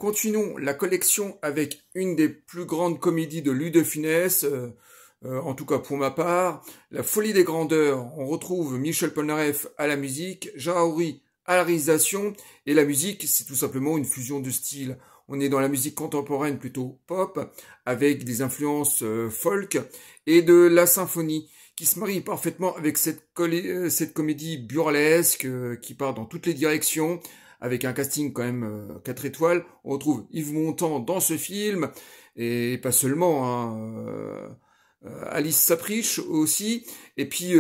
Continuons la collection avec une des plus grandes comédies de Louis de Funès, en tout cas pour ma part, La Folie des Grandeurs. On retrouve Michel Polnareff à la musique, Jahouri à la réalisation, et la musique, c'est tout simplement une fusion de styles. On est dans la musique contemporaine plutôt pop, avec des influences folk et de la symphonie, qui se marie parfaitement avec cette comédie burlesque qui part dans toutes les directions, avec un casting quand même 4 étoiles. On retrouve Yves Montand dans ce film, et pas seulement, hein, Alice Sapritch aussi. Et puis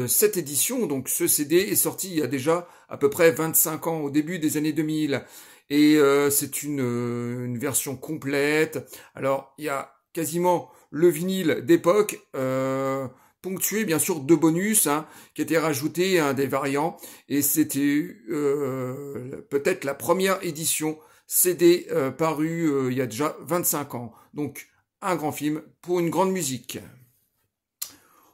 cette édition, donc ce CD, est sorti il y a déjà à peu près 25 ans, au début des années 2000. Et c'est une version complète. Alors, il y a quasiment le vinyle d'époque, ponctué bien sûr de bonus, hein, qui étaient rajoutés, hein, des variants. Et c'était peut-être la première édition CD parue il y a déjà 25 ans. Donc, un grand film pour une grande musique.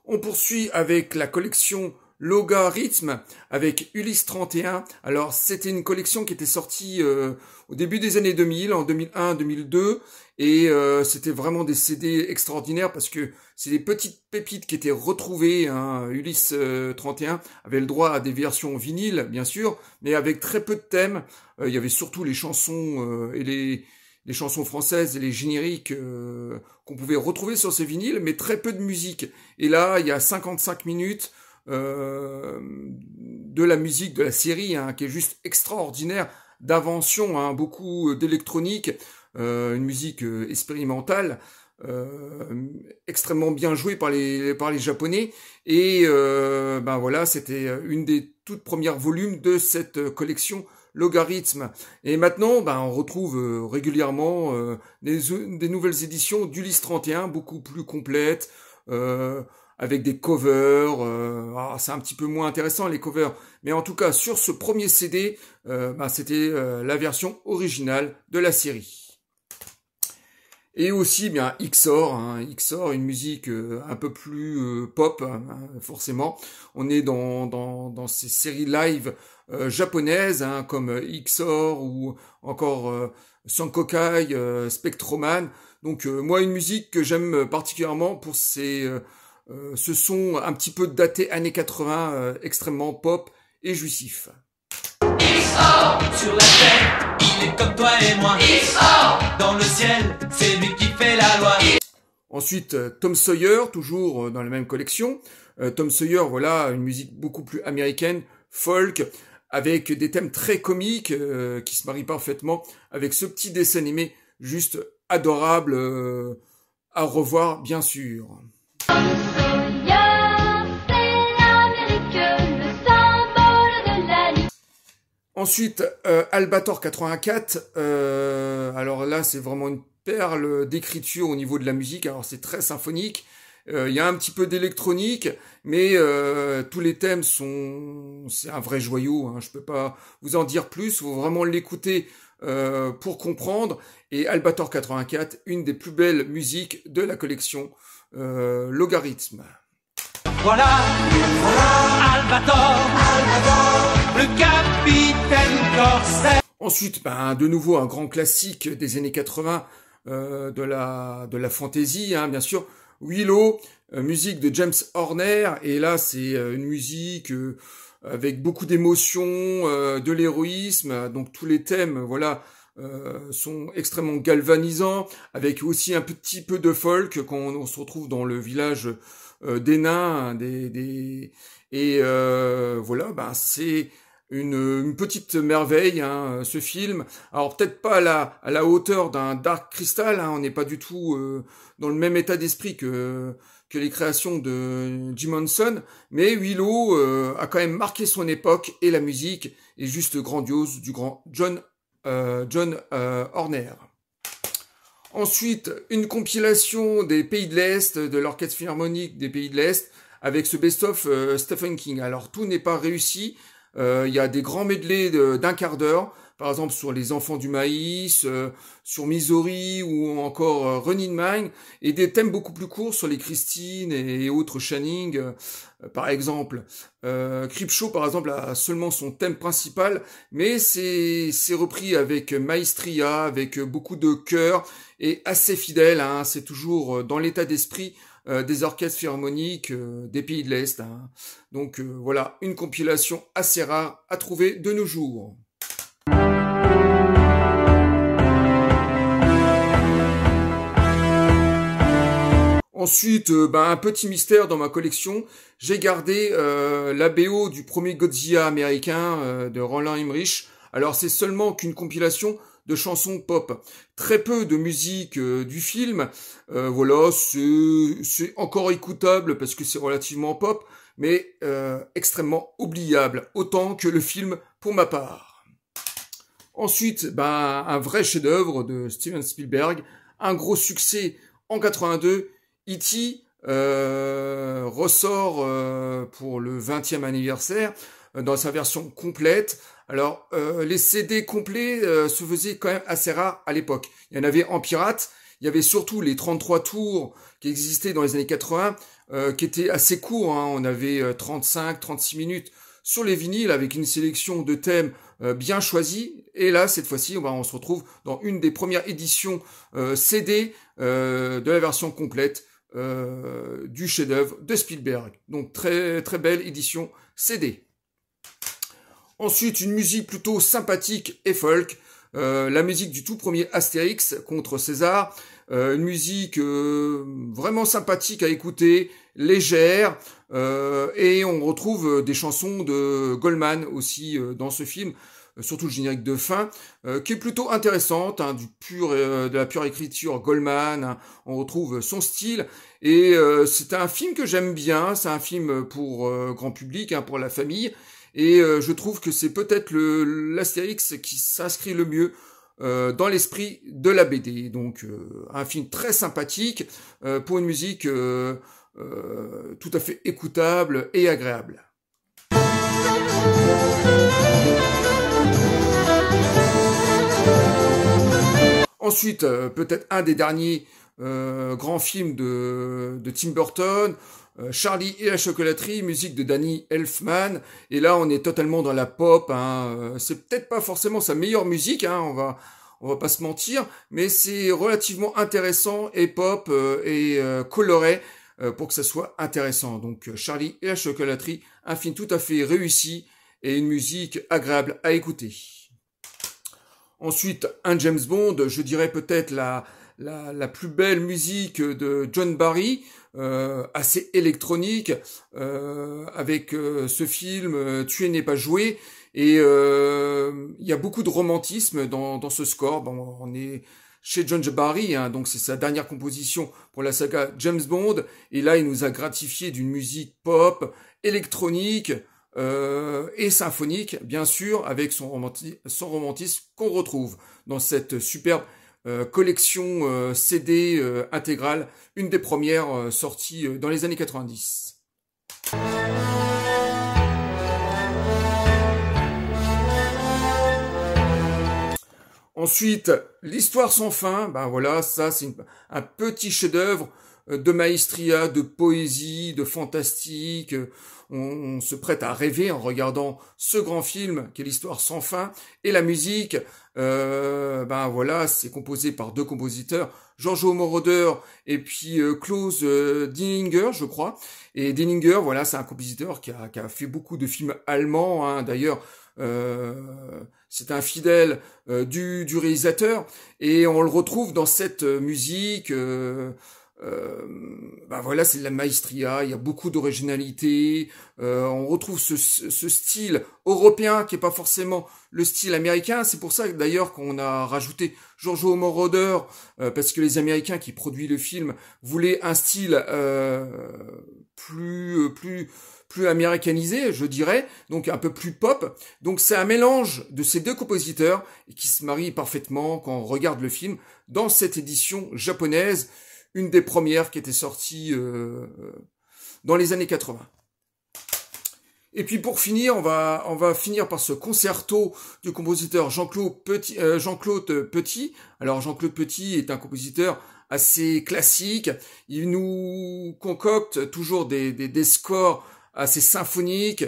On poursuit avec la collection Logarithme avec Ulysse 31. Alors c'était une collection qui était sortie au début des années 2000, en 2001-2002, et c'était vraiment des CD extraordinaires parce que c'est des petites pépites qui étaient retrouvées, hein. Ulysse 31 avait le droit à des versions vinyles, bien sûr, mais avec très peu de thèmes. Il y avait surtout les chansons et les chansons françaises et les génériques qu'on pouvait retrouver sur ces vinyles, mais très peu de musique. Et là, il y a 55 minutes de la musique de la série, hein, qui est juste extraordinaire, d'invention, hein, beaucoup d'électronique, une musique expérimentale, extrêmement bien jouée par les Japonais. Et ben voilà, c'était une des toutes premières volumes de cette collection Logarithme. Et maintenant, ben, on retrouve régulièrement des nouvelles éditions d'Ulysse 31, beaucoup plus complètes, avec des covers. C'est un petit peu moins intéressant les covers, mais en tout cas sur ce premier CD, ben, c'était la version originale de la série. Et aussi bien XOR, hein, XOR, une musique un peu plus pop, hein, forcément. On est dans ces séries live japonaises, hein, comme XOR ou encore Sankokai, Spectroman. Donc moi, une musique que j'aime particulièrement pour ce son un petit peu daté années 80, extrêmement pop et jouissif. XOR sur la terre, il est comme toi et moi. XOR dans le ciel, c'est lui qui fait la loi. Ensuite, Tom Sawyer, toujours dans la même collection. Tom Sawyer, voilà, une musique beaucoup plus américaine, folk, avec des thèmes très comiques qui se marient parfaitement avec ce petit dessin animé juste adorable à revoir, bien sûr. Ensuite, Albator 84, alors là c'est vraiment une perle d'écriture au niveau de la musique, alors c'est très symphonique, il y a un petit peu d'électronique, mais tous les thèmes c'est un vrai joyau, hein, je peux pas vous en dire plus, il faut vraiment l'écouter pour comprendre. Et Albator 84, une des plus belles musiques de la collection Logarithme. Voilà, Albator, le capitaine corsaire. Ensuite, ben, de nouveau un grand classique des années 80 de la fantasy, hein, bien sûr, Willow, musique de James Horner, et là c'est une musique avec beaucoup d'émotion, de l'héroïsme, donc tous les thèmes, voilà, sont extrêmement galvanisants, avec aussi un petit peu de folk quand on se retrouve dans le village des nains, et voilà, ben c'est une petite merveille, hein, ce film. Alors peut-être pas à la hauteur d'un Dark Crystal, hein, on n'est pas du tout dans le même état d'esprit que les créations de Jim Henson, mais Willow a quand même marqué son époque, et la musique est juste grandiose du grand John Horner. Ensuite, une compilation des Pays de l'Est, de l'Orchestre Philharmonique des Pays de l'Est, avec ce best-of Stephen King. Alors tout n'est pas réussi, il y a des grands medleys d'un quart d'heure, par exemple sur Les Enfants du Maïs, sur Missouri ou encore Running Man, et des thèmes beaucoup plus courts sur les Christine et autres Channing, par exemple. Creepshow, par exemple, a seulement son thème principal, mais c'est repris avec maestria, avec beaucoup de cœur, et assez fidèle, hein, c'est toujours dans l'état d'esprit des orchestres philharmoniques des pays de l'Est. Hein. Donc voilà, une compilation assez rare à trouver de nos jours. Ensuite, un petit mystère dans ma collection, j'ai gardé la BO du premier Godzilla américain de Roland Emmerich. Alors c'est seulement qu'une compilation de chansons pop. Très peu de musique du film. Voilà, c'est encore écoutable parce que c'est relativement pop, mais extrêmement oubliable, autant que le film pour ma part. Ensuite, un vrai chef-d'œuvre de Steven Spielberg, un gros succès en 82. E.T. Ressort pour le 20e anniversaire dans sa version complète. Alors, les CD complets se faisaient quand même assez rares à l'époque. Il y en avait en pirate, il y avait surtout les 33 tours qui existaient dans les années 80, qui étaient assez courts. Hein. On avait 35, 36 minutes sur les vinyles avec une sélection de thèmes bien choisis. Et là, cette fois-ci, on se retrouve dans une des premières éditions CD de la version complète du chef-d'œuvre de Spielberg. Donc, très, très belle édition CD. Ensuite, une musique plutôt sympathique et folk, la musique du tout premier Astérix contre César, une musique vraiment sympathique à écouter, légère, et on retrouve des chansons de Goldman aussi dans ce film, surtout le générique de fin, qui est plutôt intéressante, hein, de la pure écriture Goldman, hein, on retrouve son style, et c'est un film que j'aime bien, c'est un film pour grand public, hein, pour la famille, et je trouve que c'est peut-être l'Astérix qui s'inscrit le mieux dans l'esprit de la BD. Donc un film très sympathique pour une musique tout à fait écoutable et agréable. Ensuite, peut-être un des derniers grands films de Tim Burton, Charlie et la chocolaterie, musique de Danny Elfman, et là on est totalement dans la pop, hein. C'est peut-être pas forcément sa meilleure musique, hein, on va pas se mentir, mais c'est relativement intéressant et pop et coloré pour que ça soit intéressant. Donc Charlie et la chocolaterie, un film tout à fait réussi et une musique agréable à écouter. Ensuite, un James Bond, je dirais peut-être la plus belle musique de John Barry, assez électronique, avec ce film Tuer n'est pas joué, et il y a beaucoup de romantisme dans ce score. Bon, on est chez John Barry, hein, donc c'est sa dernière composition pour la saga James Bond, et là il nous a gratifié d'une musique pop, électronique, et symphonique, bien sûr, avec son romantisme qu'on retrouve dans cette superbe collection CD intégrale, une des premières sorties dans les années 90. Ensuite, l'histoire sans fin, voilà, ça c'est un petit chef-d'œuvre de maestria, de poésie, de fantastique. On se prête à rêver en regardant ce grand film qui est l'histoire sans fin. Et la musique, voilà, c'est composé par deux compositeurs, Giorgio Moroder et puis Klaus Dininger, je crois. Et Dininger, voilà, c'est un compositeur qui a fait beaucoup de films allemands, hein, d'ailleurs. C'est un fidèle du réalisateur, et on le retrouve dans cette musique. Voilà, c'est de la maestria, il y a beaucoup d'originalité, on retrouve ce style européen qui est pas forcément le style américain. C'est pour ça d'ailleurs qu'on a rajouté Giorgio Moroder, parce que les Américains qui produisent le film voulaient un style plus américanisé, je dirais, donc un peu plus pop. Donc c'est un mélange de ces deux compositeurs qui se marient parfaitement quand on regarde le film dans cette édition japonaise, une des premières qui était sortie dans les années 80. Et puis pour finir, on va finir par ce concerto du compositeur Jean-Claude Petit. Alors Jean-Claude Petit est un compositeur assez classique. Il nous concocte toujours des scores assez symphoniques,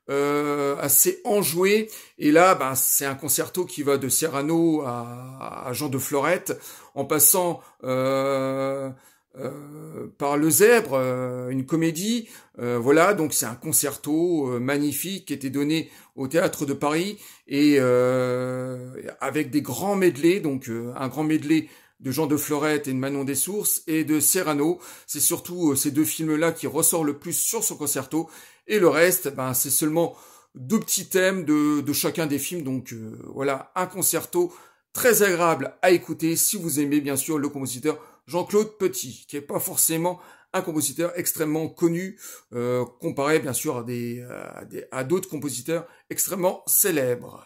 assez enjoués. Et là, ben, c'est un concerto qui va de Cyrano à Jean de Florette, en passant par Le Zèbre, une comédie. Voilà, donc c'est un concerto magnifique qui était donné au Théâtre de Paris et avec des grands medleys, donc un grand medley de Jean de Florette et de Manon des Sources et de Cyrano. C'est surtout ces deux films-là qui ressortent le plus sur ce concerto et le reste, ben, c'est seulement deux petits thèmes de chacun des films. Donc voilà, un concerto très agréable à écouter si vous aimez bien sûr le compositeur Jean-Claude Petit, qui est pas forcément un compositeur extrêmement connu, comparé bien sûr à d'autres compositeurs extrêmement célèbres.